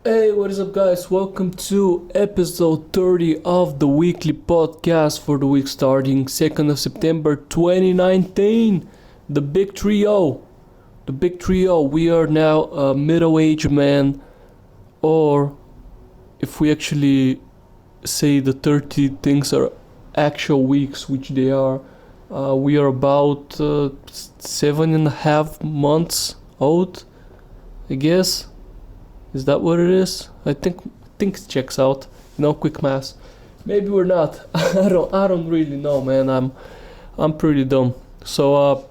Hey, what is up, guys? Welcome to episode 30 of the weekly podcast for the week starting 2nd of September 2019. The big trio. The big trio. We are now a middle aged man, or if we actually say the 30 things are actual weeks, which they are, we are about 7.5 months old, I guess. Is that what it is? I think it checks out. Quick math. Maybe we're not. I don't really know, man. I'm pretty dumb. So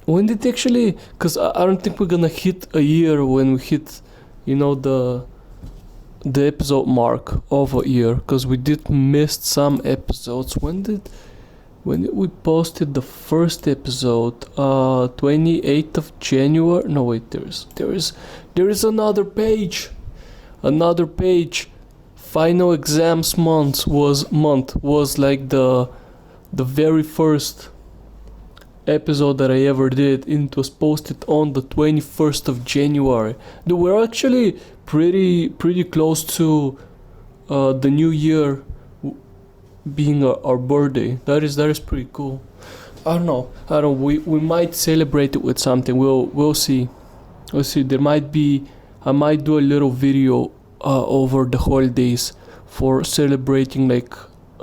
when did actually? Cause I don't think we're gonna hit a year when we hit, the episode mark of a year. Cause we did miss some episodes. When did we posted the first episode? 28th of January. No, wait. There is another page. Another page. Final exams month was like the very first episode that I ever did, and it was posted on the 21st of January. We're actually pretty close to the new year being our birthday. That is pretty cool. I don't know. We might celebrate it with something. We'll see. We'll see. I might do a little video over the holidays for celebrating like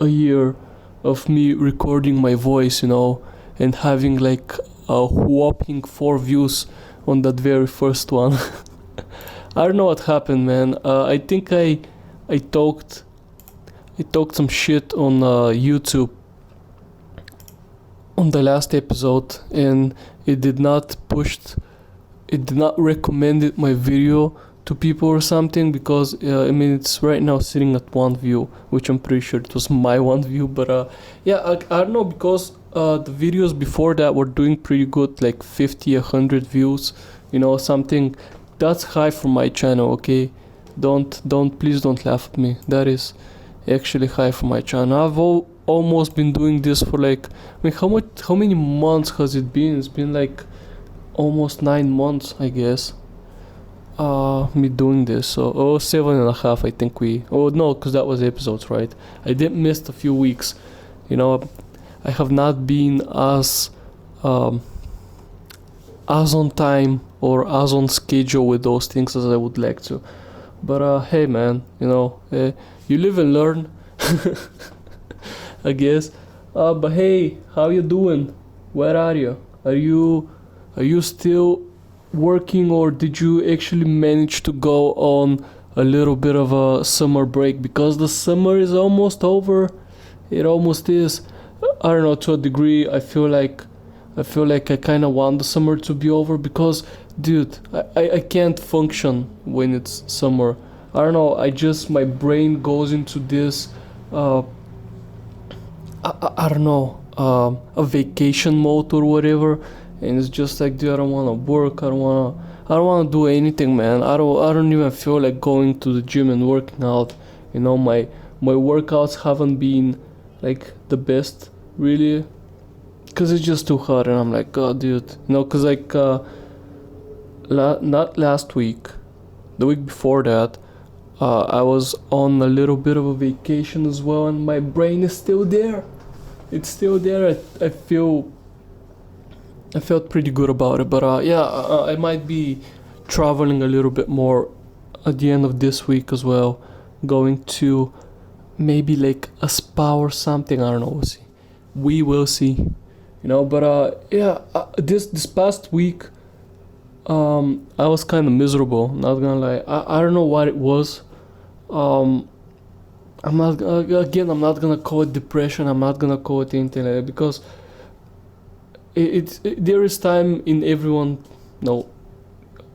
a year of me recording my voice, and having like a whopping 4 views on that very first one. I don't know what happened, man. I think I talked some shit on YouTube on the last episode, and it did not recommend my video to people or something, because it's right now sitting at 1 view, which I'm pretty sure it was my 1 view. But I don't know, because the videos before that were doing pretty good, like 50, 100 views, something that's high for my channel. Okay, please don't laugh at me. That is actually high for my channel. I've almost been doing this for like, how many months has it been? It's been like almost 9 months, I guess. Me doing this. So 7.5, I think no, because that was episodes, right? I did miss a few weeks. I have not been as on time or as on schedule with those things as I would like to. But hey, man, you live and learn. I guess. But hey, how you doing? Where are you? Are you still working, or did you actually manage to go on a little bit of a summer break? Because the summer is almost over. It almost is. I don't know, to a degree. I feel like I kind of want the summer to be over, because, dude, I can't function when it's summer. I don't know, my brain goes into this, I don't know, a vacation mode or whatever, and it's just like, dude, I don't want to work, I don't want to do anything, man. I don't even feel like going to the gym and working out. My workouts haven't been like the best, really, because it's just too hard, and I'm like, God, dude, because like not last week, the week before that, I was on a little bit of a vacation as well, and my brain is still there. It's still there. I felt pretty good about it. But I might be traveling a little bit more at the end of this week as well, going to maybe like a spa or something. I don't know. We'll see. We will see. But this past week, I was kind of miserable. Not gonna lie. I don't know what it was. I'm not gonna call it depression. I'm not gonna call it anything like that, because there is time in everyone. No,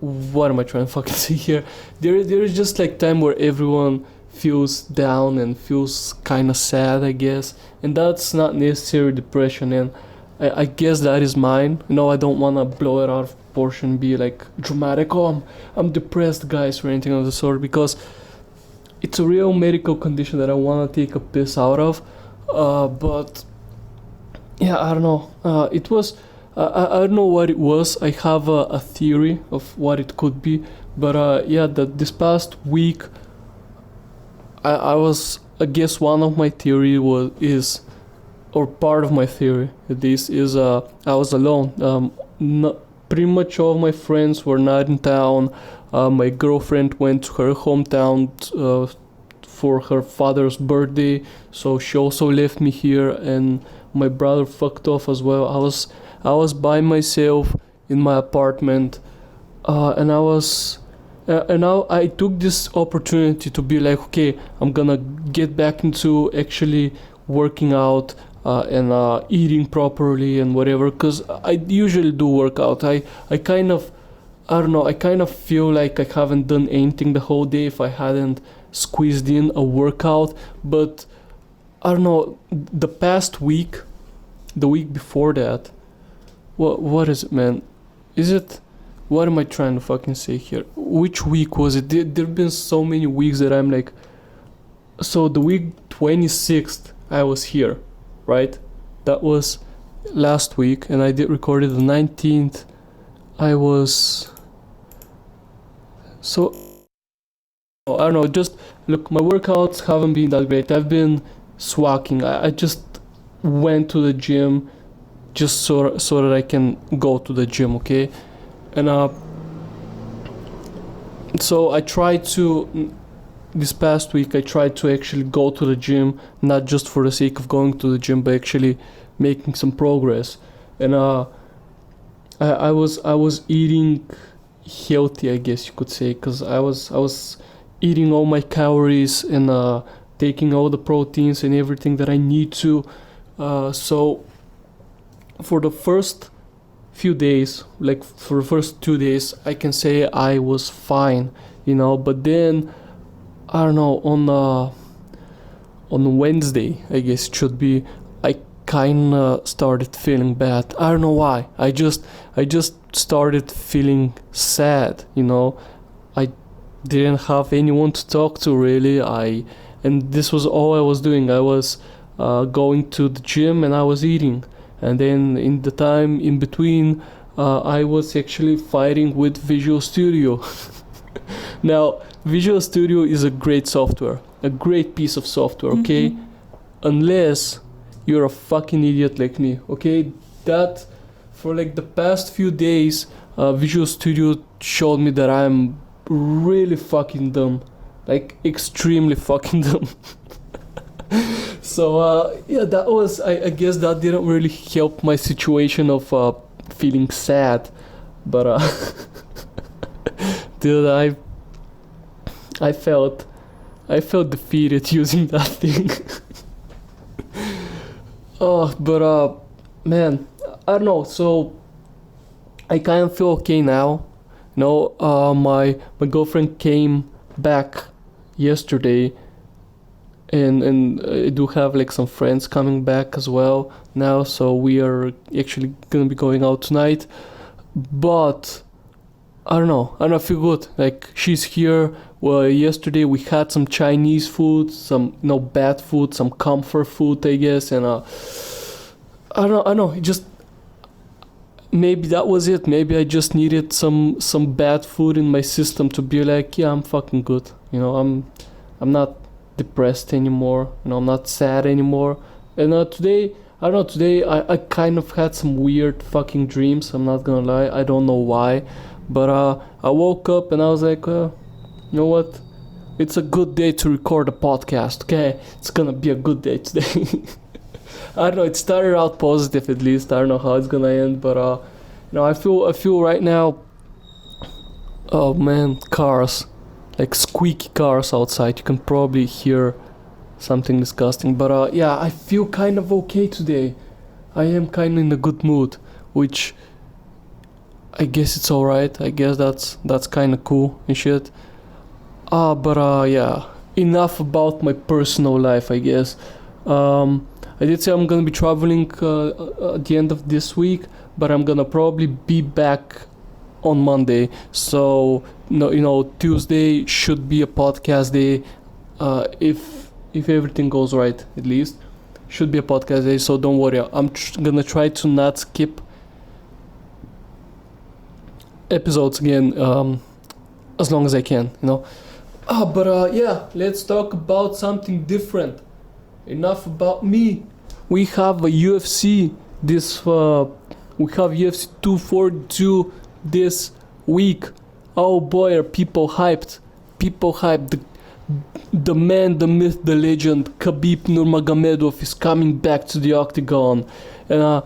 what am I trying to fucking say here? There is just like time where everyone feels down and feels kind of sad, I guess, and that's not necessarily depression. And I guess that is mine. I don't want to blow it out of proportion, be like dramatic. Oh, I'm depressed, guys, or anything of the sort, because it's a real medical condition that I want to take a piss out of. But yeah, I don't know. It was I don't know what it was. I have a theory of what it could be, But yeah, this past week, I guess one of my theory is, or part of my theory at least, is I was alone. Not, pretty much all my friends were not in town. My girlfriend went to her hometown for her father's birthday, so she also left me here, and my brother fucked off as well. I was by myself in my apartment, and I took this opportunity to be like, okay, I'm gonna get back into actually working out and eating properly and whatever, because I usually do work out. I kind of, I don't know, I kind of feel like I haven't done anything the whole day if I hadn't squeezed in a workout. But I don't know, the past week, the week before that, what is it, man? Is it, what am I trying to fucking say here? Which week was it? There've been so many weeks that I'm like, so the week 26th I was here, right? That was last week, and I did record it the 19th. I was, so I don't know, just look, my workouts haven't been that great. I've been swacking. I just went to the gym just so that I can go to the gym, okay? And so I tried to, this past week I tried to actually go to the gym, not just for the sake of going to the gym, but actually making some progress. And I was eating healthy, I guess you could say, because I was eating all my calories and taking all the proteins and everything that I need to. So for the first few days, like for the first 2 days, I can say I was fine, but then I don't know, on Wednesday, I guess it should be, I kinda started feeling bad. I don't know why. I just started feeling sad, I didn't have anyone to talk to really. And this was all I was doing. I was going to the gym and I was eating. And then in the time in between, I was actually fighting with Visual Studio. Now, Visual Studio is a great software, a great piece of software, okay? Mm-hmm. Unless you're a fucking idiot like me, okay? That, for like the past few days, Visual Studio showed me that I'm really fucking dumb. Like, extremely fucking dumb. So yeah, that was, I guess that didn't really help my situation of feeling sad, but dude, I felt defeated using that thing. Oh, but man, I don't know. So I kind of feel okay now. My girlfriend came back yesterday. And I do have like some friends coming back as well now, so we are actually gonna be going out tonight. But I don't know, I feel good. Like, she's here. Well, yesterday we had some Chinese food, some bad food, some comfort food, I guess, and I don't know. It just, maybe that was it. Maybe I just needed some bad food in my system to be like, yeah, I'm fucking good. I'm not depressed anymore, I'm not sad anymore. And today I kind of had some weird fucking dreams. I'm not gonna lie, I don't know why, but I woke up and I was like, you know what, it's a good day to record a podcast, okay? It's gonna be a good day today. I don't know, it started out positive at least. I don't know how it's gonna end, but I feel right now, oh man, cars, like squeaky cars outside. You can probably hear something disgusting, but yeah, I feel kind of okay today. I am kind of in a good mood, which I guess it's alright. I guess that's kind of cool and shit. But yeah, enough about my personal life, I guess. I did say I'm gonna be traveling at the end of this week, but I'm gonna probably be back on Monday. So Tuesday should be a podcast day, if everything goes right, at least should be a podcast day. So don't worry, I'm gonna try to not skip episodes again. as long as I can, you know. But yeah, let's talk about something different. Enough about me. We have a UFC this. We have UFC 242 this week. Oh boy, are people hyped! People hyped. The man, the myth, the legend, Khabib Nurmagomedov is coming back to the octagon. And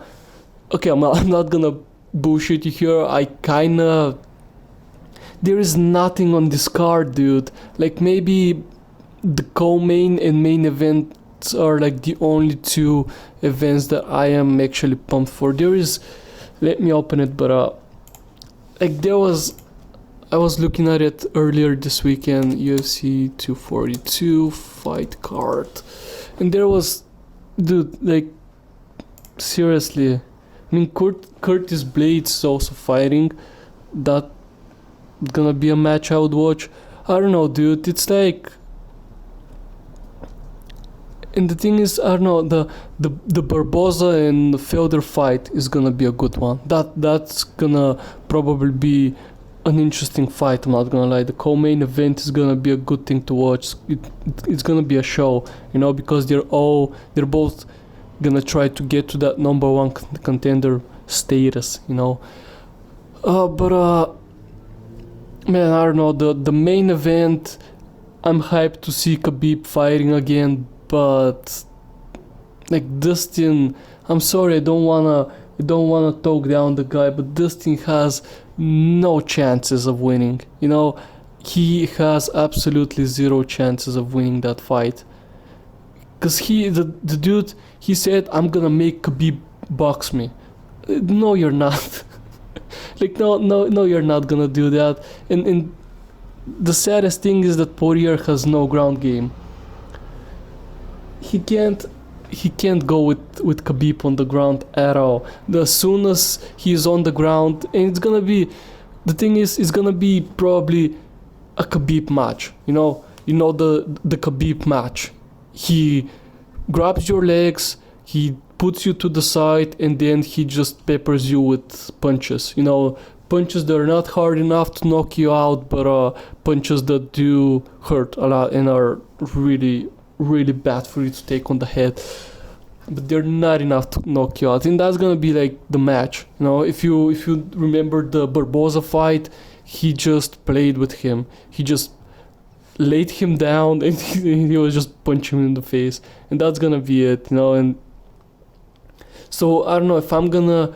okay, I'm not gonna bullshit you here. I kinda. There is nothing on this card, dude. Like maybe the co-main and main events are like the only two events that I am actually pumped for. There is. Let me open it, but like there was. I was looking at it earlier this weekend, UFC 242 fight card, and there was, dude, like, seriously, I mean, Curtis Blades also fighting. That gonna be a match I would watch. I don't know, dude. It's like, and the thing is, I don't know, the Barboza and the Felder fight is gonna be a good one. That's gonna probably be an interesting fight. I'm not gonna lie. The co-main event is gonna be a good thing to watch. It's gonna be a show, you know, because they're both gonna try to get to that number one contender status, you know. But man, I don't know. The main event, I'm hyped to see Khabib fighting again, but like Dustin, I'm sorry, I don't wanna talk down the guy, but Dustin has no chances of winning. You know, he has absolutely zero chances of winning that fight. Cause the dude, he said, I'm gonna make Khabib box me. No, you're not. Like no, you're not gonna do that. And the saddest thing is that Poirier has no ground game. He can't go with Khabib on the ground at all. As soon as he's on the ground, and it's gonna be, the thing is, it's gonna be probably a Khabib match. You know the Khabib match. He grabs your legs, he puts you to the side, and then he just peppers you with punches. You know, punches that are not hard enough to knock you out, but punches that do hurt a lot and are really, really bad for you to take on the head, but they're not enough to knock you out. And that's gonna be like the match. You know, if you remember the Barboza fight, he just played with him. He just laid him down and he was just punching him in the face, and that's gonna be it. You know, and so I don't know if I'm gonna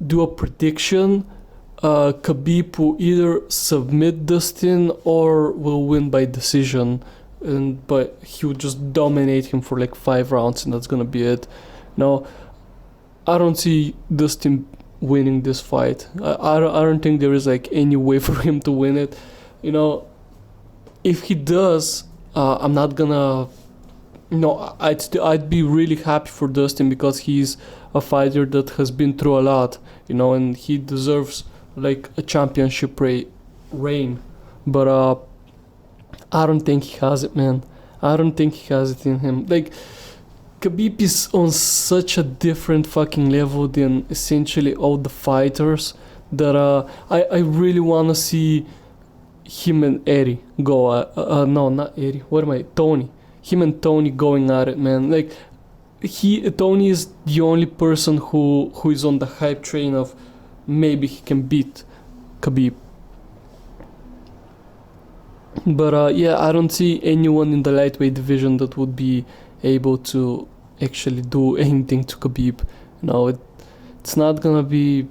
do a prediction. Khabib will either submit Dustin or will win by decision. But he would just dominate him for like 5 rounds, and that's gonna be it. Now, I don't see Dustin winning this fight. I don't think there is like any way for him to win it. You know, if he does, I'm not gonna. You know, I'd be really happy for Dustin because he's a fighter that has been through a lot. You know, and he deserves like a championship reign. But I don't think he has it, man. I don't think he has it in him. Like, Khabib is on such a different fucking level than essentially all the fighters that I really want to see him and Eddie go. No, not Eddie. What am I? Tony. Him and Tony going at it, man. Like, Tony is the only person who is on the hype train of maybe he can beat Khabib. But yeah, I don't see anyone in the lightweight division that would be able to actually do anything to Khabib. You know, it's not gonna be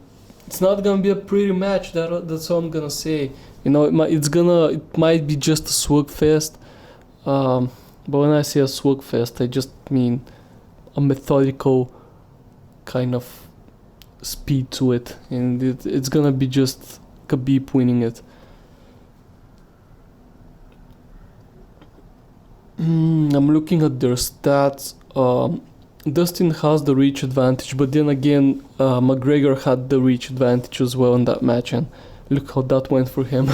a pretty match. That's all I'm gonna say. You know, it might be just a slugfest. But when I say a slugfest, I just mean a methodical kind of speed to it, and it's gonna be just Khabib winning it. I'm looking at their stats. Dustin has the reach advantage, but then again, McGregor had the reach advantage as well in that match, and look how that went for him.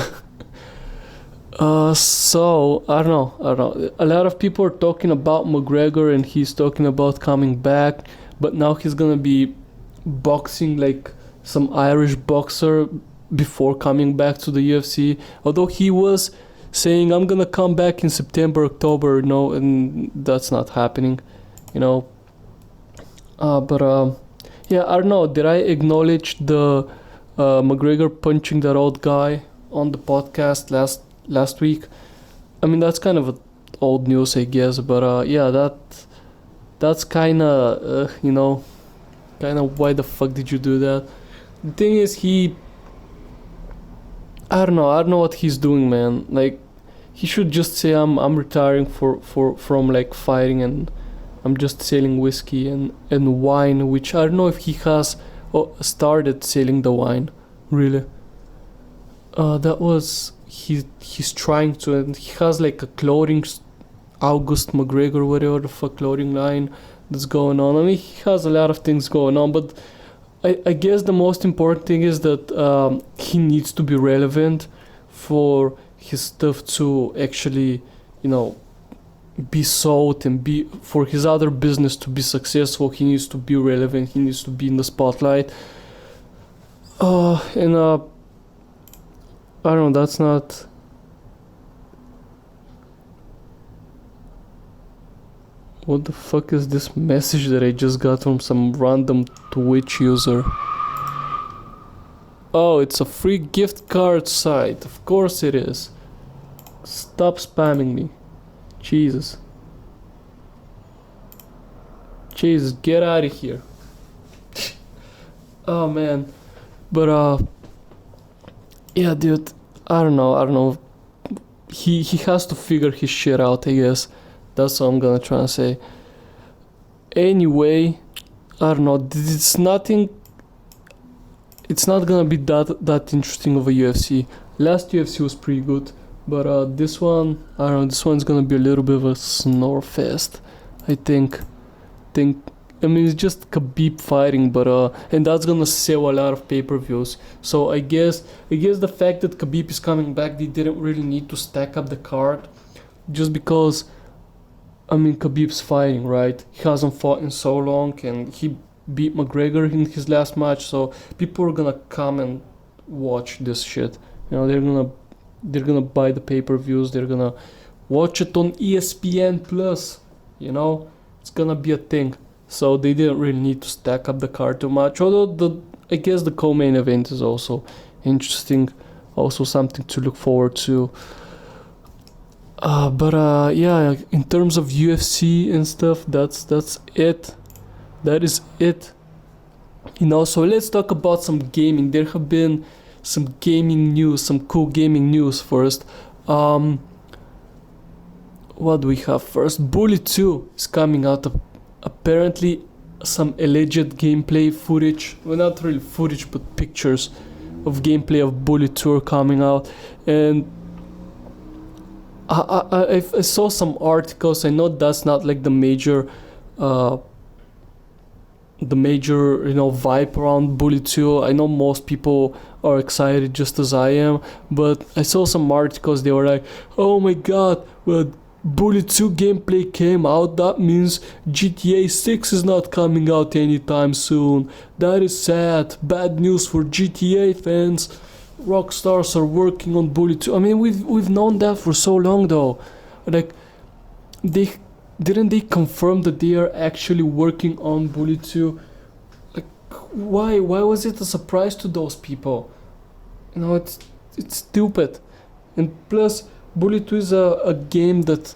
So I don't know. A lot of people are talking about McGregor, and he's talking about coming back, but now he's gonna be boxing like some Irish boxer before coming back to the UFC. Although he was saying I'm gonna come back in September, October, no, and that's not happening, you know. But yeah, I don't know. Did I acknowledge the McGregor punching that old guy on the podcast last week? I mean, that's kind of old news, I guess. But yeah, that's kind of kind of why the fuck did you do that? The thing is, I don't know what he's doing, man. Like, he should just say I'm retiring from like fighting, and I'm just selling whiskey and wine, which I don't know if he has started selling the wine, really. That was he's trying to, and he has like a clothing August McGregor, whatever the fuck clothing line that's going on. I mean, he has a lot of things going on, but I guess the most important thing is that he needs to be relevant for his stuff to actually, be sold, and be for his other business to be successful. He needs to be relevant. He needs to be in the spotlight. And I don't know. That's not. What the fuck is this message that I just got from some random Twitch user? Oh, it's a free gift card site. Of course it is. Stop spamming me. Jesus, get out of here. Oh man. But yeah, dude, I don't know. He has to figure his shit out, I guess. That's what I'm gonna try and say. Anyway, I don't know. It's nothing. It's not gonna be that interesting of a UFC. Last UFC was pretty good. But this one, I don't know, this one's gonna be a little bit of a snore fest, I think. I mean, it's just Khabib fighting, but and that's gonna sell a lot of pay-per-views. So I guess the fact that Khabib is coming back, they didn't really need to stack up the card, just because, I mean, Khabib's fighting, right? He hasn't fought in so long, and he beat McGregor in his last match, so people are gonna come and watch this shit. They're gonna buy the pay-per-views. They're gonna watch it on ESPN Plus. It's gonna be a thing. So they didn't really need to stack up the card too much. Although I guess the co-main event is also interesting, also something to look forward to. But yeah, in terms of UFC and stuff, that's it. That is it. So let's talk about some gaming. There have been some gaming news, some cool gaming news first. What do we have first? Bully 2 is coming out. Apparently some alleged gameplay footage, well, not really footage, but pictures of gameplay of Bully 2 are coming out. And I saw some articles. I know that's not like the major vibe around Bully 2. I know most people are excited just as I am, but I saw some articles. They were like, oh my god, well, Bully 2 gameplay came out, that means GTA 6 is not coming out anytime soon. That is sad. Bad news for GTA fans. Rockstars are working on Bully 2. I mean, we've known that for so long though. Like, didn't they confirm that they are actually working on Bully 2? Like, why was it a surprise to those people? It's stupid. And plus, Bully 2 is a game that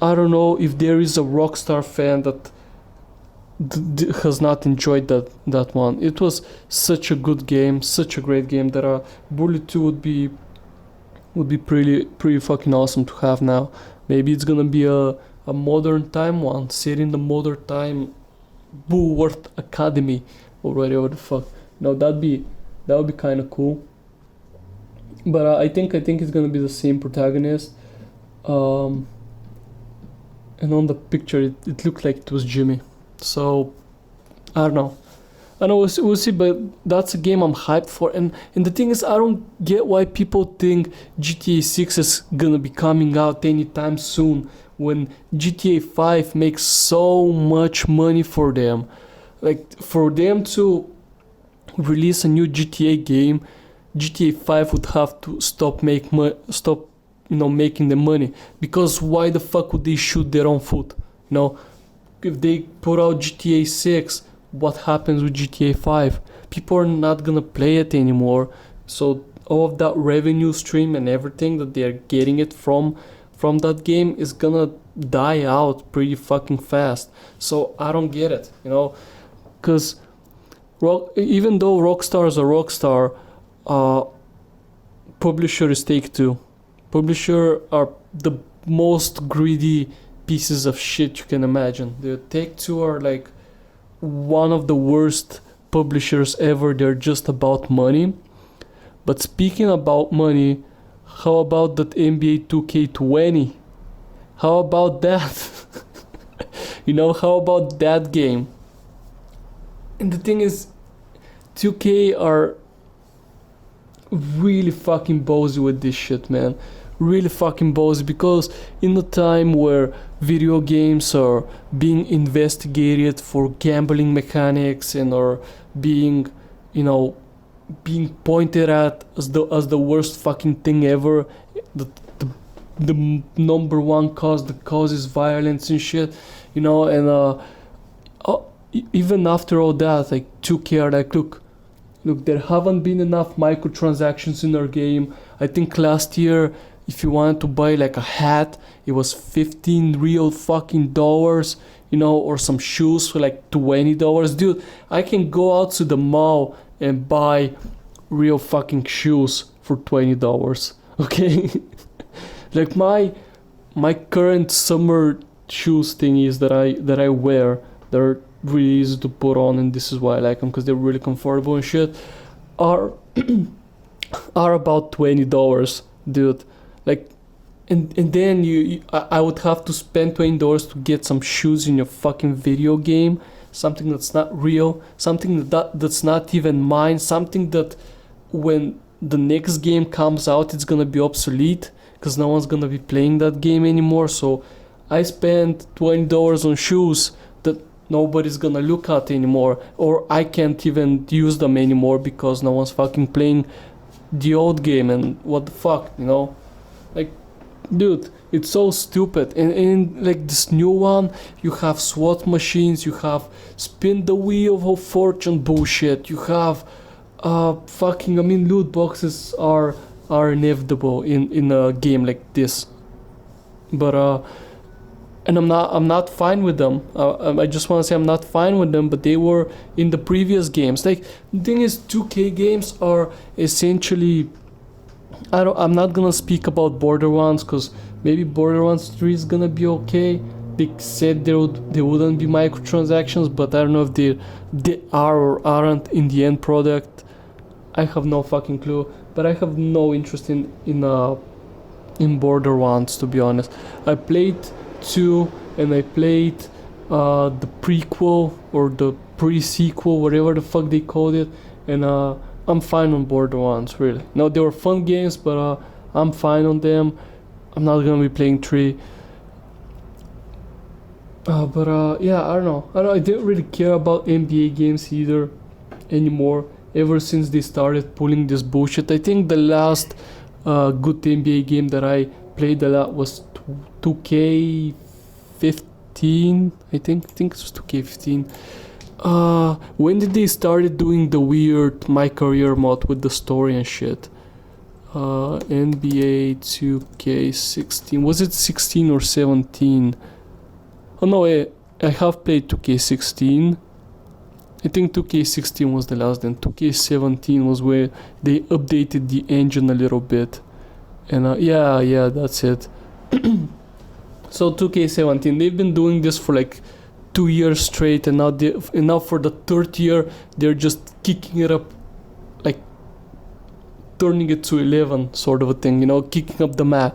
I don't know if there is a Rockstar fan that has not enjoyed that one. It was such a good game, such a great game, that Bully 2 would be pretty fucking awesome to have now. Maybe it's gonna be a modern time one, set in the modern time Bullworth Academy or whatever the fuck. That would be kind of cool. But I think it's gonna be the same protagonist. And on the picture, it looked like it was Jimmy. So I don't know. We'll see. But that's a game I'm hyped for. And the thing is, I don't get why people think GTA 6 is gonna be coming out anytime soon, when GTA 5 makes so much money for them. Like, for them to release a new GTA game, GTA 5 would have to stop making the money, because why the fuck would they shoot their own foot? If they put out GTA 6, what happens with GTA 5? People are not gonna play it anymore, so all of that revenue stream and everything that they're getting it from that game is gonna die out pretty fucking fast. So I don't get it, because even though Rockstar is a Rockstar, publisher is Take-Two. Publisher are the most greedy pieces of shit you can imagine. The Take-Two are like one of the worst publishers ever. They're just about money. But speaking about money, how about that NBA 2K20? How about that? How about that game? And the thing is, 2K are really fucking ballsy with this shit, man. Really fucking ballsy, because in a time where video games are being investigated for gambling mechanics and are being pointed at as the worst fucking thing ever, the number one cause that causes violence and shit, even after all that, like 2K are like, look, there haven't been enough microtransactions in our game. I think last year, if you wanted to buy like a hat, it was 15 real fucking dollars, or some shoes for like $20. Dude, I can go out to the mall and buy real fucking shoes for $20. Okay? Like my current summer shoes thingies that I wear, they're really easy to put on, and this is why I like them, because they're really comfortable and shit, are about $20, dude. Like, and then I would have to spend $20 to get some shoes in your fucking video game, something that's not real, something that's not even mine, something that when the next game comes out, it's gonna be obsolete, because no one's gonna be playing that game anymore. So I spent $20 on shoes that nobody's gonna look at anymore, or I can't even use them anymore because no one's fucking playing the old game. And what the fuck, like, dude, it's so stupid. And like this new one, you have SWAT machines, you have spin the wheel of fortune bullshit, you have loot boxes are inevitable in a game like this. But and I'm not fine with them. I just want to say I'm not fine with them, but they were in the previous games. Like, the thing is, 2K games are essentially, I'm not gonna speak about Borderlands, because maybe Borderlands 3 is gonna be okay. They said there wouldn't be microtransactions, but I don't know if they are or aren't in the end product. I have no fucking clue. But I have no interest in Borderlands, to be honest. I played 2 and I played the prequel or the pre-sequel, whatever the fuck they called it, and I'm fine on Borderlands, really. No, they were fun games, but I'm fine on them. I'm not gonna be playing 3. Yeah, I don't know. I didn't really care about NBA games either anymore, ever since they started pulling this bullshit. I think the last good NBA game that I played a lot was 2K15. I think it was 2K15. When did they started doing the weird My Career mod with the story and shit? NBA 2K16. Was it 16 or 17? Oh no, I have played 2K16. I think 2K16 was the last, then 2K17 was where they updated the engine a little bit. And yeah, that's it. So 2K17, they've been doing this for like 2 years straight, and now for the third year, they're just kicking it up, like turning it to 11 sort of a thing, kicking up the map,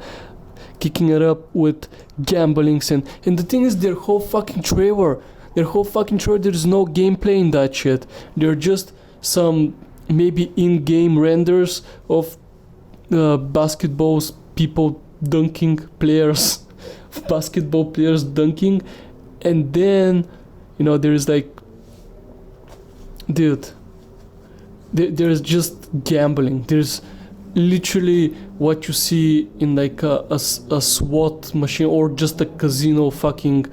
kicking it up with gamblings, and the thing is, their whole fucking trailer, there's no gameplay in that shit. They're just some maybe in-game renders of basketball players dunking, and then there's like, dude, there's just gambling. There's literally what you see in like a SWAT machine or just a casino fucking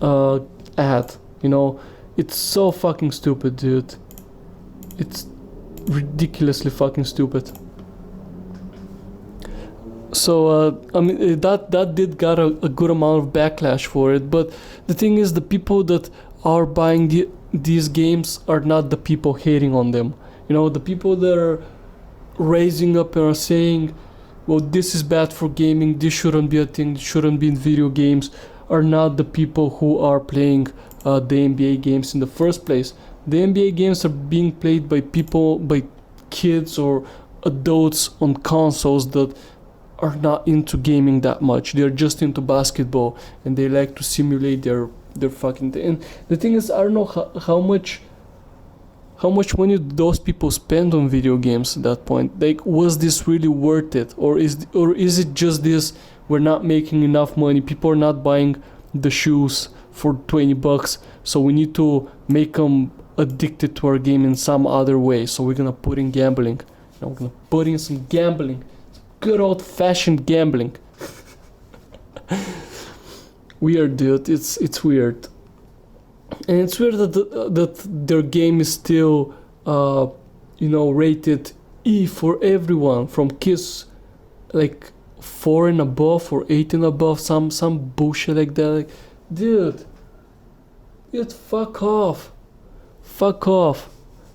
ad, you know. It's so fucking stupid, dude. It's ridiculously fucking stupid. So I mean that did got a good amount of backlash for it, but the thing is, the people that are buying these games are not the people hating on them. You know, the people that are raising up and are saying, well, this is bad for gaming, this shouldn't be a thing, this shouldn't be in video games, are not the people who are playing the NBA games in the first place. The NBA games are being played by people, by kids or adults on consoles that are not into gaming that much. They're just into basketball and they like to simulate their fucking thing. And the thing is, I don't know how much money those people spend on video games at that point. Like, was this really worth it, or is it just this? We're not making enough money. People are not buying the shoes for $20, so we need to make them addicted to our game in some other way. So we're gonna put in gambling. We're gonna put in some gambling. Good old-fashioned gambling. Weird, dude. It's weird, and it's weird that their game is still, rated E for everyone, from kids like 4 and above or 8 and above, some bullshit like that. Like, dude, fuck off,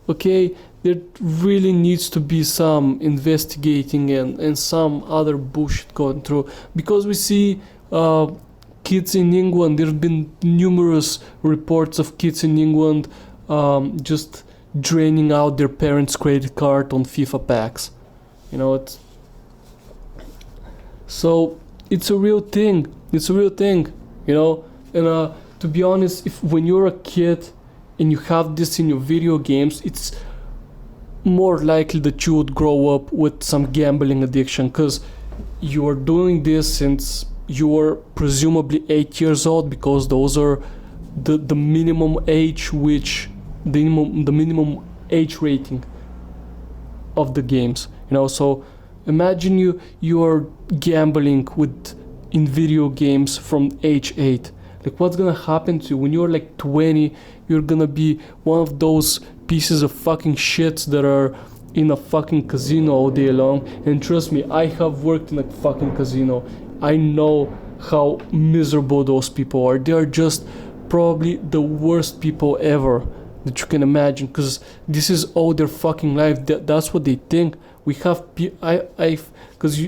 okay? There really needs to be some investigating and some other bullshit going through, because we see kids in England. There have been numerous reports of kids in England just draining out their parents' credit card on FIFA packs. You know, so it's a real thing. You know, and to be honest, when you're a kid and you have this in your video games, it's more likely that you would grow up with some gambling addiction, because you are doing this since you were presumably 8 years old, because those are the minimum age the minimum age rating of the games. You know, so imagine you are gambling in video games from age 8. Like, what's gonna happen to you when you're like 20? You're gonna be one of those pieces of fucking shits that are in a fucking casino all day long. And trust me, I have worked in a fucking casino. I know how miserable those people are. They are just probably the worst people ever that you can imagine, because this is all their fucking life. That's what they think. We have because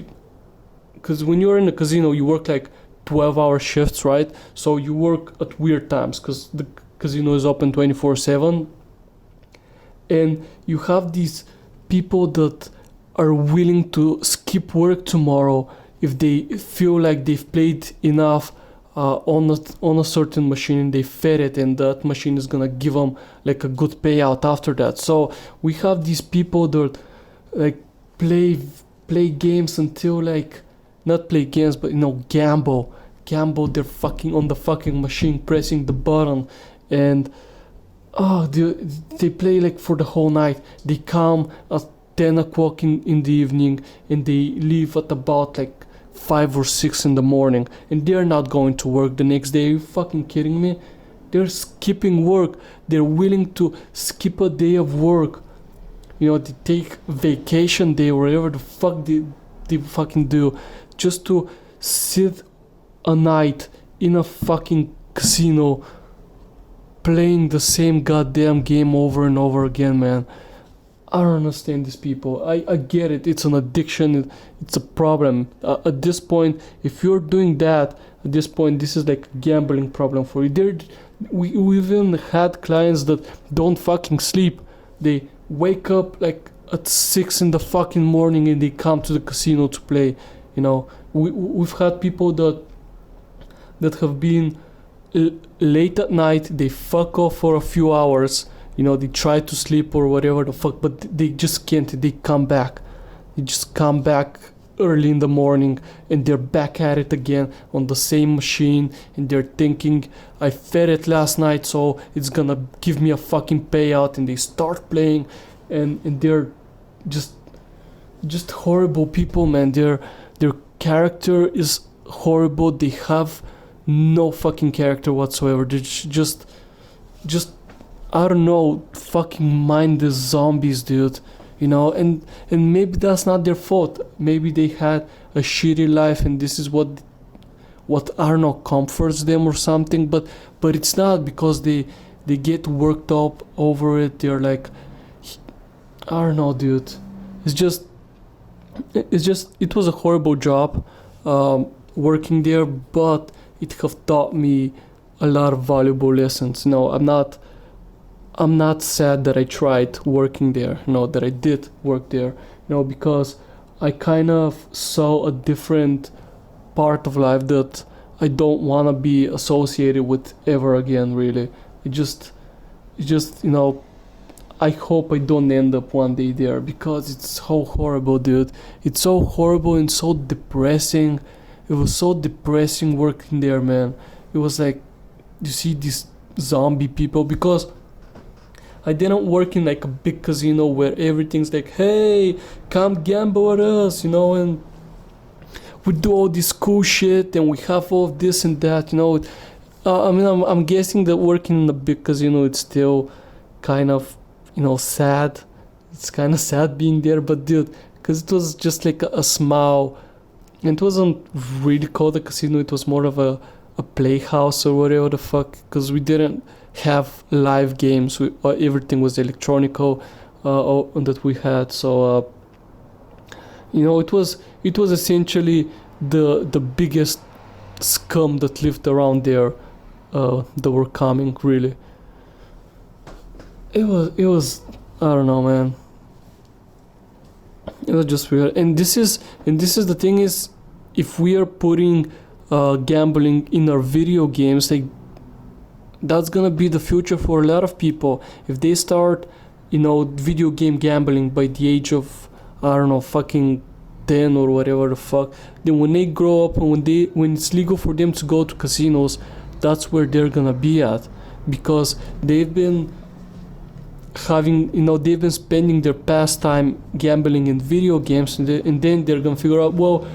when you're in a casino, you work like 12-hour shifts, right? So you work at weird times because the casino is open 24/7, and you have these people that are willing to skip work tomorrow if they feel like they've played enough on a certain machine and they fed it, and that machine is gonna give them like a good payout after that. So we have these people that like play games until like, not play games, but gamble they're fucking on the fucking machine, pressing the button, and they play like for the whole night. They come at 10 o'clock in the evening and they leave at about like 5 or 6 in the morning, and they're not going to work the next day. Are you fucking kidding me? They're skipping work. They're willing to skip a day of work. They take vacation day or whatever the fuck they fucking do, just to sit a night in a fucking casino playing the same goddamn game over and over again, man. I don't understand these people. I get it. It's an addiction. It's a problem. At this point, if you're doing that, at this point, this is like a gambling problem for you. We even had clients that don't fucking sleep. They wake up like at 6 in the fucking morning and they come to the casino to play. We've had people that have been late at night. They fuck off for a few hours. They try to sleep or whatever the fuck, but they just can't. They come back. They just come back early in the morning and they're back at it again on the same machine, and they're thinking, I fed it last night, so it's gonna give me a fucking payout, and they start playing and they're just horrible people, man. Their character is horrible. They have no fucking character whatsoever. They're just I don't know, fucking mindless zombies, dude. And maybe that's not their fault. Maybe they had a shitty life, and this is what I don't know, comforts them or something. But it's not, because they get worked up over it. They're like, I don't know, dude. It's just it was a horrible job, working there, but it have taught me a lot of valuable lessons. I'm not sad that I tried working there, that I did work there, because I kind of saw a different part of life that I don't want to be associated with ever again, really. It just, I hope I don't end up one day there, because it's so horrible, dude. It's so horrible and so depressing. It was so depressing working there, man. It was like, you see these zombie people, because I didn't work in like a big casino where everything's like, hey, come gamble with us, and we do all this cool shit and we have all of this and that, I'm guessing that working in a big casino, it's still kind of, sad. It's kind of sad being there, but dude, because it was just like a small, and it wasn't really called a casino, it was more of a playhouse or whatever the fuck, because we didn't have live games. Everything was electronical that we had. So it was essentially the biggest scum that lived around there, that were coming, really. It was I don't know, man. It was just weird. And this is the thing, is if we are putting gambling in our video games, like, that's gonna be the future for a lot of people. If they start, video game gambling by the age of, I don't know, fucking 10 or whatever the fuck, then when they grow up and when it's legal for them to go to casinos, that's where they're gonna be at, because they've been spending their pastime gambling in video games, and then they're gonna figure out, well,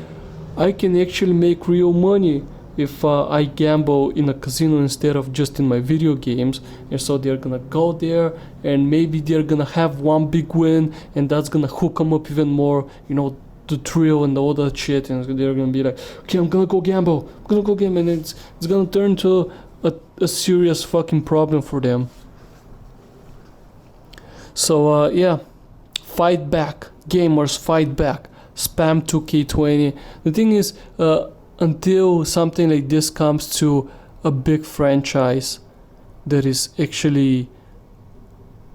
I can actually make real money if I gamble in a casino instead of just in my video games. And so they're gonna go there, and maybe they're gonna have one big win, and that's gonna hook them up even more, the thrill and all that shit, and they're gonna be like, okay, I'm gonna go gamble, and it's gonna turn to a serious fucking problem for them. So yeah, fight back, gamers, fight back, spam 2K20. The thing is, until something like this comes to a big franchise that is actually,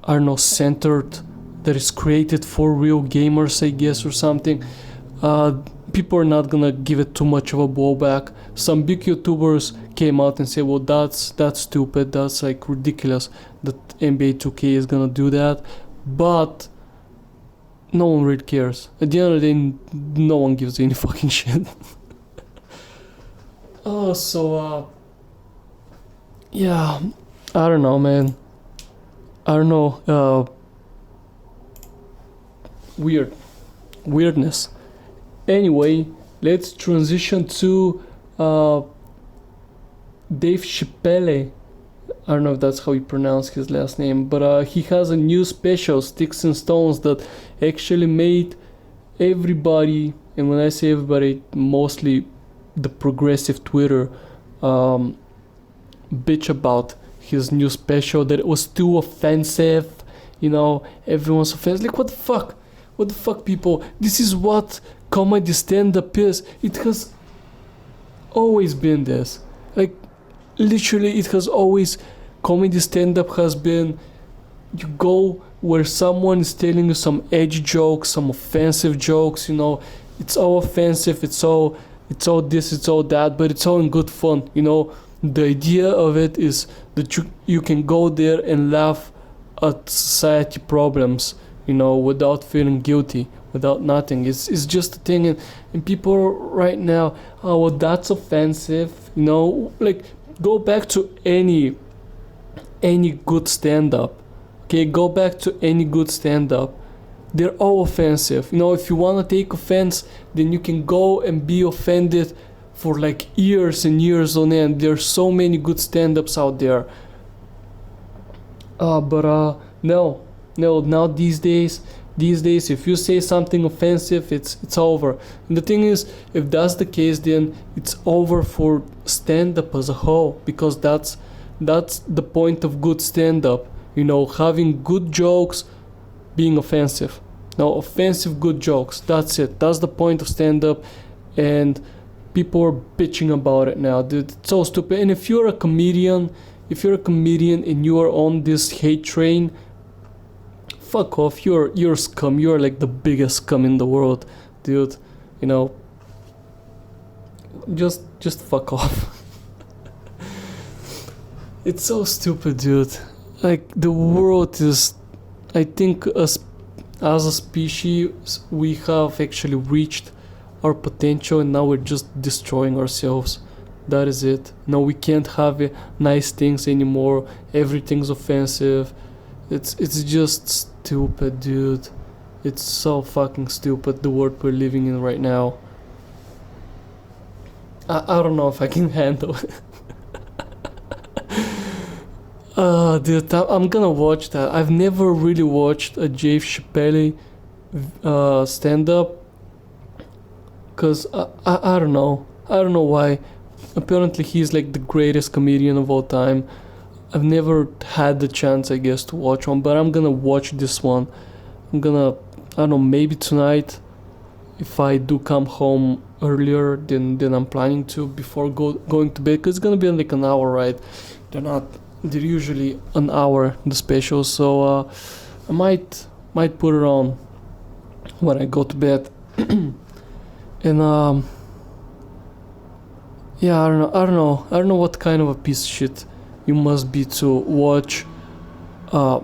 I don't know, centered, that is created for real gamers, I guess, or something, people are not gonna give it too much of a blowback. Some big YouTubers came out and said, well, that's stupid, that's like ridiculous that NBA 2K is gonna do that, but no one really cares. At the end of the day, no one gives any fucking shit. Yeah, I don't know, man. I don't know, weirdness. Anyway, let's transition to Dave Chappelle. I don't know if that's how you pronounce his last name, but he has a new special, Sticks and Stones, that actually made everybody, and when I say everybody, mostly the progressive Twitter, bitch about his new special, that it was too offensive. Everyone's offensive. Like, what the fuck, people? This is what comedy stand-up is. It has always been this. Like, literally, it has always, comedy stand-up has been, you go where someone is telling you some edgy jokes, some offensive jokes, it's all offensive, it's all this, it's all that, but it's all in good fun. The idea of it is that you can go there and laugh at society problems, without feeling guilty, without nothing. It's just a thing, and people right now, oh, well, that's offensive, like, go back to any good stand-up, okay? Go back to any good stand-up. They're all offensive. You know, if you want to take offense, then you can go and be offended for like years and years on end. There's so many good stand-ups out there. No, now these days, if you say something offensive, it's over. And the thing is, if that's the case, then it's over for stand-up as a whole, because that's the point of good stand-up. You know, having good jokes, being offensive. No, offensive good jokes. That's it. That's the point of stand-up, and people are bitching about it now, dude. It's so stupid. And if you're a comedian and you are on this hate train, fuck off. You're scum. You're like the biggest scum in the world, dude. You know, just fuck off. It's so stupid, dude. Like, the world is, I think, as a species, we have actually reached our potential, and now we're just destroying ourselves. That is it. No, we can't have nice things anymore. Everything's offensive. It's just stupid, dude. It's so fucking stupid, the world we're living in right now. I don't know if I can handle it. Dude, I'm gonna watch that. I've never really watched a CHAPPELLE stand-up, cause I don't know. I don't know why. Apparently he's like the greatest comedian of all time. I've never had the chance, I guess, to watch one, but I'm gonna watch this one. I don't know, maybe tonight, if I do come home earlier than I'm planning to, before going to bed, cause it's gonna be like an hour, right? They're usually an hour, the specials, so I might put it on when I go to bed. And yeah, I don't know what kind of a piece of shit you must be to watch a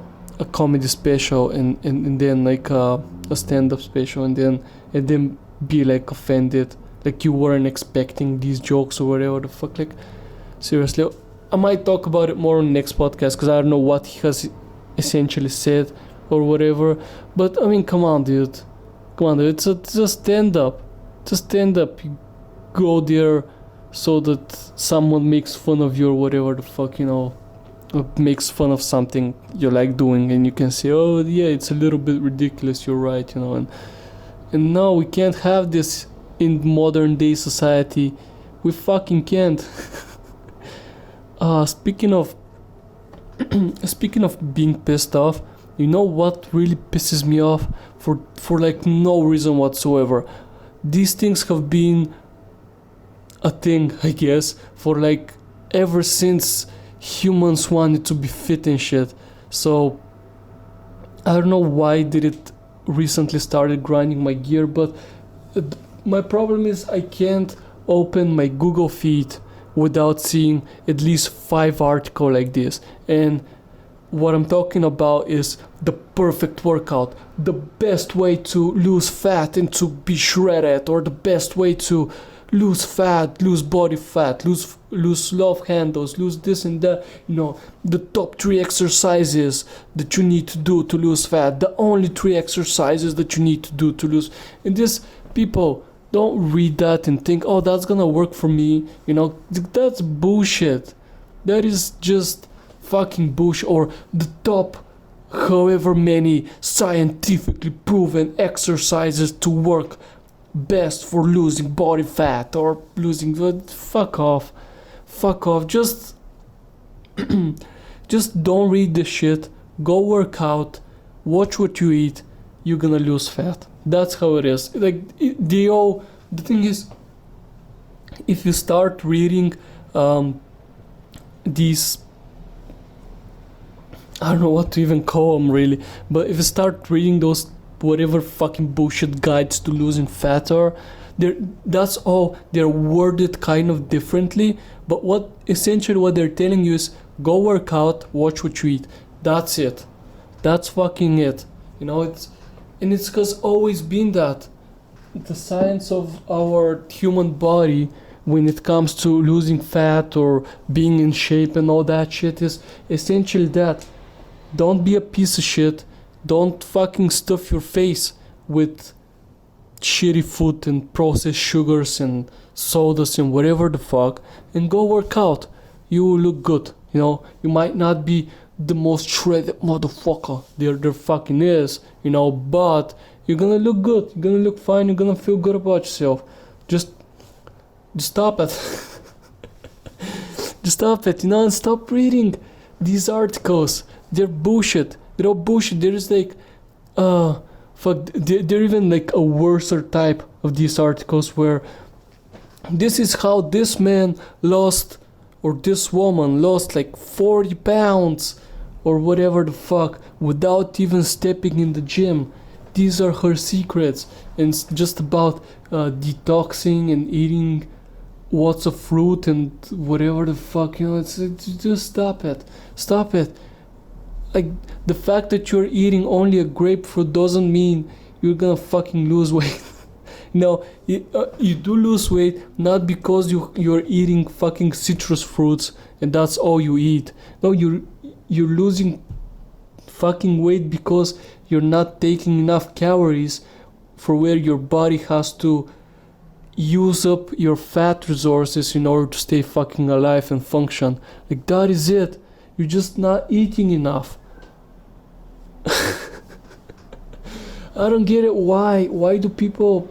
comedy special and then like a stand-up special and then be like offended, like you weren't expecting these jokes or whatever the fuck. Like, seriously, I might talk about it more on the next podcast, because I don't know what he has essentially said or whatever. But I mean, come on, dude. It's a stand-up. It's a stand-up. You go there so that someone makes fun of you or whatever the fuck, you know, or makes fun of something you like doing, and you can say, oh yeah, it's a little bit ridiculous, you're right, you know. And no, we can't have this in modern day society. We fucking can't. Speaking of being pissed off, you know what really pisses me off for like no reason whatsoever? These things have been a thing, I guess, for like ever since humans wanted to be fit and shit. So I don't know why did it recently started grinding my gear, but my problem is I can't open my Google feed without seeing at least 5 articles like this. And what I'm talking about is the perfect workout, the best way to lose fat and to be shredded, or the best way to lose fat, lose body fat, lose love handles, lose this and that, you know, the top 3 exercises that you need to do to lose fat, the only 3 exercises that you need to do to lose. And these people don't read that and think, oh, that's gonna work for me, you know. That's bullshit. That is just fucking bullshit. Or the top however many scientifically proven exercises to work best for losing body fat or losing, fuck off. Just don't read the shit. Go work out, watch what you eat, you're gonna lose fat. That's how it is. Like, the thing is, if you start reading these, I don't know what to even call them really, but if you start reading those whatever fucking bullshit guides to losing fat are, that's all, they're worded kind of differently, but what they're telling you is go work out, watch what you eat. That's it. That's fucking it. You know, it's because always been that. The science of our human body when it comes to losing fat or being in shape and all that shit is essentially that. don't be a piece of shit. Don't fucking stuff your face with shitty food and processed sugars and sodas and whatever the fuck, and go work out. You will look good. You know, you might not be the most shredded motherfucker there fucking is, you know, but you're gonna look good. You're gonna look fine. You're gonna feel good about yourself. Just stop it. Just stop it, you know, and stop reading these articles. They're bullshit. They're all bullshit. There's like, they're even like a worser type of these articles where this is how this man lost, or this woman lost like 40 pounds or whatever the fuck without even stepping in the gym. These are her secrets, and it's just about detoxing and eating lots of fruit and whatever the fuck, you know. It's just stop it. Like, the fact that you're eating only a grapefruit doesn't mean you're gonna fucking lose weight. No, you do lose weight not because you're eating fucking citrus fruits and that's all you eat. No, you're losing fucking weight because you're not taking enough calories for where your body has to use up your fat resources in order to stay fucking alive and function. Like, that is it. You're just not eating enough. I don't get it. Why do people,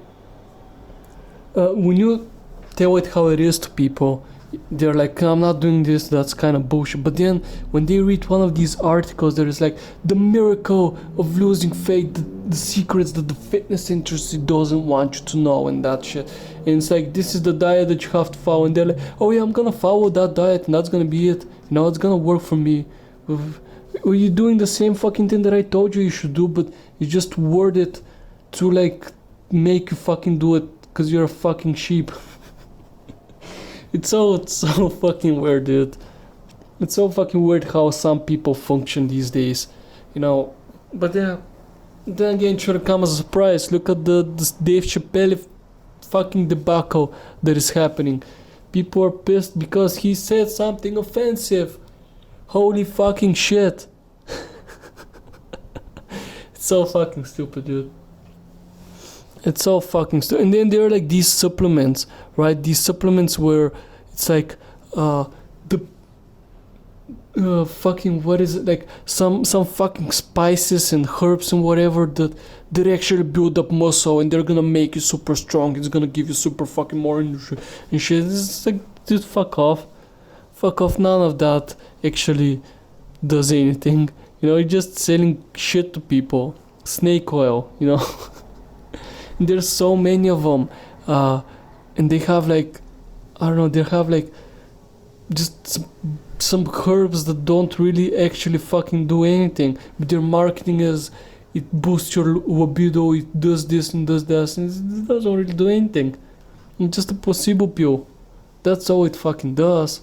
when you tell it how it is to people, they're like, I'm not doing this, that's kind of bullshit. But then when they read one of these articles, there is like the miracle of losing weight, the secrets that the fitness industry doesn't want you to know, and that shit. And it's like, this is the diet that you have to follow, and they're like, oh yeah, I'm gonna follow that diet and that's gonna be it, you know, it's gonna work for me. Well, you're doing the same fucking thing that I told you should do, but you just word it to like make you fucking do it because you're a fucking sheep. It's so fucking weird, dude. It's so fucking weird how some people function these days, you know. But then again, it should come as a surprise. Look at this Dave Chappelle fucking debacle that is happening. People are pissed because he said something offensive. Holy fucking shit. It's so fucking stupid, dude. It's so fucking stupid. And then there are like these supplements, right? These supplements where it's like fucking, what is it, like some fucking spices and herbs and whatever that actually build up muscle, and they're gonna make you super strong. It's gonna give you super fucking more energy and shit. It's like, dude, fuck off. None of that actually does anything. You know, you're just selling shit to people. Snake oil, you know. And there's so many of them, and they have like, I don't know, they have like just some herbs that don't really actually fucking do anything, but their marketing is, it boosts your libido, it does this and does that, and it doesn't really do anything. It's just a placebo pill. That's all it fucking does.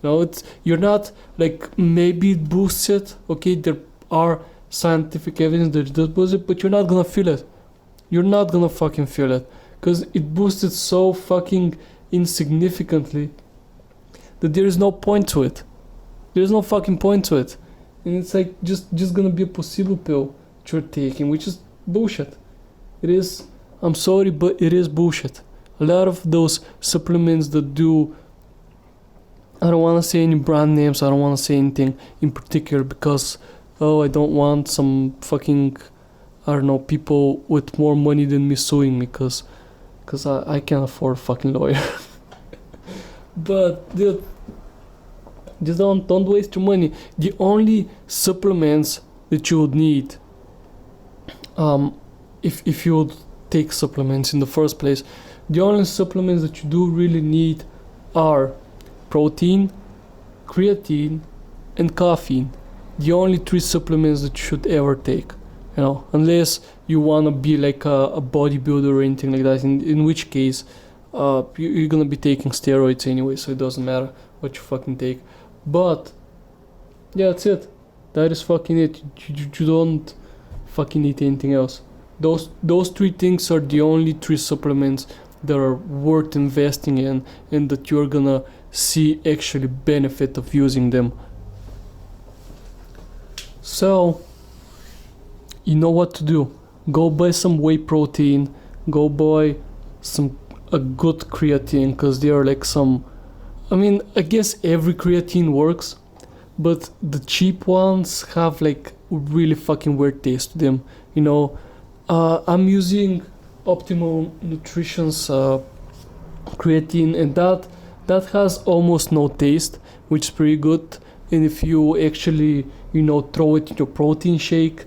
You know, you're not like, maybe it boosts it. Okay, there are scientific evidence that it does boost it, but you're not gonna feel it. You're not gonna fucking feel it, because it boosted so fucking insignificantly that there is no point to it. There's no fucking point to it. And it's like just gonna be a placebo pill that you're taking, which is bullshit. It is, I'm sorry, but it is bullshit. A lot of those supplements that do, I don't wanna say any brand names, I don't wanna say anything in particular, because I don't want some fucking, I don't know, people with more money than me suing me, because I can't afford a fucking lawyer. But dude, just don't waste your money. The only supplements that you would need, if you would take supplements in the first place, the only supplements that you do really need are protein, creatine, and caffeine. The only 3 supplements that you should ever take. You know, unless you wanna be like a bodybuilder or anything like that, in which case you're gonna be taking steroids anyway, so it doesn't matter what you fucking take. But yeah, that's it. That is fucking it. You don't fucking need anything else. Those 3 things are the only 3 supplements that are worth investing in, and that you're gonna see actually benefit of using them. So you know what to do. Go buy some whey protein. Go buy a good creatine, because they are like some. I mean, I guess every creatine works, but the cheap ones have like really fucking weird taste to them. I'm using Optimal Nutrition's creatine, and that has almost no taste, which is pretty good. And if you actually throw it in your protein shake,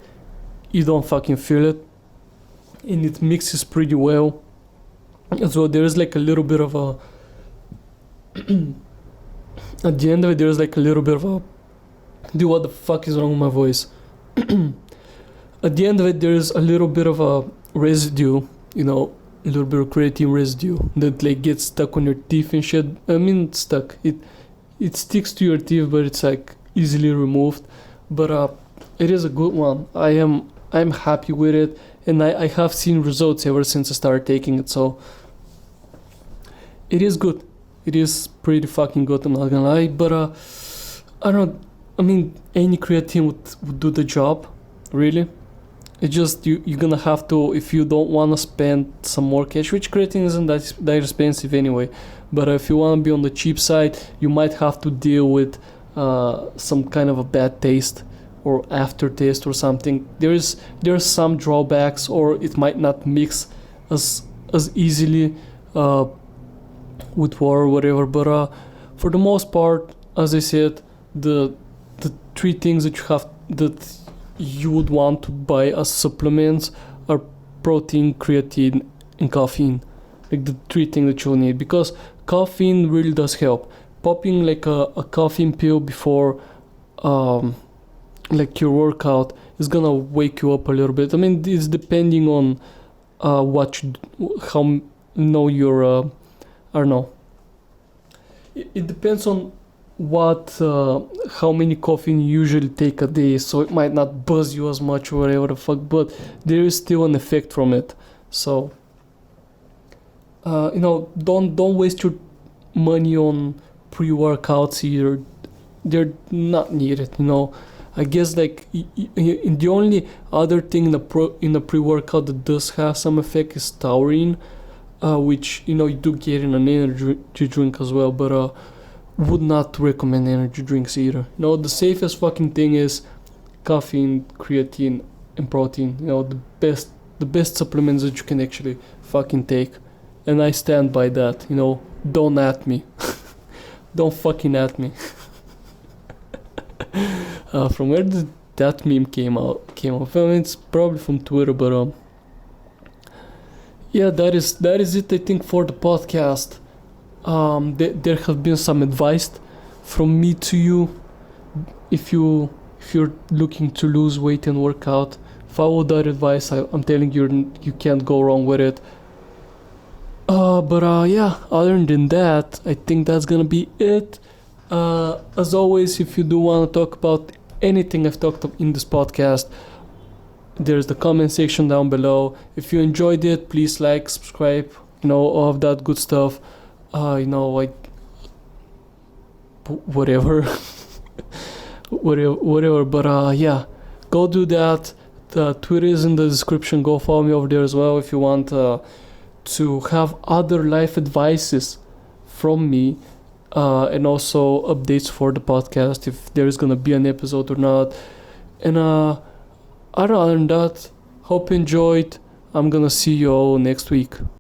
you don't fucking feel it, and it mixes pretty well. So there's like a little bit of a at the end of it, there's like a little bit of a dude, what the fuck is wrong with my voice? At the end of it, there's a little bit of a residue, a little bit of creatine residue that like gets stuck on your teeth and shit. I mean, stuck. It sticks to your teeth, but it's like easily removed. But it is a good one. I'm happy with it, and I have seen results ever since I started taking it. So it is good. It is pretty fucking good. I'm not gonna lie. But I don't. I mean, any creatine would do the job, really. It's just you're gonna have to, if you don't wanna spend some more cash, which creatine isn't that expensive anyway. But if you wanna be on the cheap side, you might have to deal with some kind of a bad taste or aftertaste or something. There's some drawbacks, or it might not mix as easily with water or whatever. But for the most part, as I said, the three things that you would want to buy as supplements are protein, creatine, and caffeine. Like the three things that you'll need, because caffeine really does help. Popping like a caffeine pill before like your workout is gonna wake you up a little bit. I mean, it's depending on your I don't know. It depends on how many caffeine you usually take a day, so it might not buzz you as much or whatever the fuck, but there is still an effect from it. So don't waste your money on pre-workouts either. They're not needed. I guess like the only other thing in a pre-workout that does have some effect is taurine, which you do get in an energy drink as well, but would not recommend energy drinks either. The safest fucking thing is caffeine, creatine, and protein. The best supplements that you can actually fucking take, and I stand by that. Don't at me. Don't fucking at me. From where did that meme came up? I mean, it's probably from Twitter, but yeah, that is it, I think, for the podcast. There have been some advice from me to you. If you're looking to lose weight and work out, follow that advice. I'm telling you, you can't go wrong with it. But yeah, other than that, I think that's gonna be it. As always, if you do want to talk about anything I've talked about in this podcast, there's the comment section down below. If you enjoyed it, please like, subscribe, all of that good stuff. Whatever. whatever. But yeah, go do that. The Twitter is in the description. Go follow me over there as well if you want to have other life advices from me, and also updates for the podcast, if there is gonna be an episode or not. And other than that, hope you enjoyed. I'm gonna see you all next week.